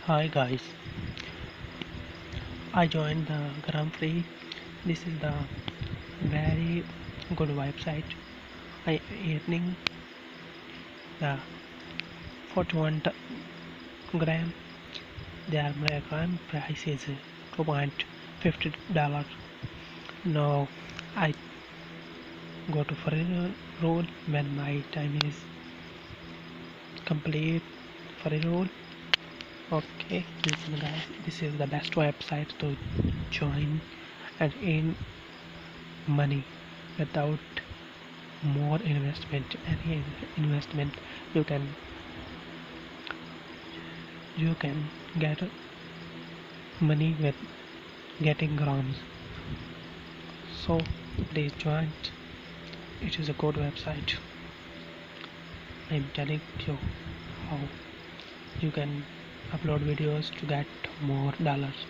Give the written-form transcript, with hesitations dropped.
Hi guys, I joined the Gramfree. This is the very good website. I earning the 41 gram. Their gram price is $2.50. Now I go to free roll when my time is complete. Free roll. Okay, listen guys, this is the best website to join and earn money without more investment. Any investment you can get money with getting grams. So please join. It is a good website. I'm telling you how you can upload videos to get more dollars.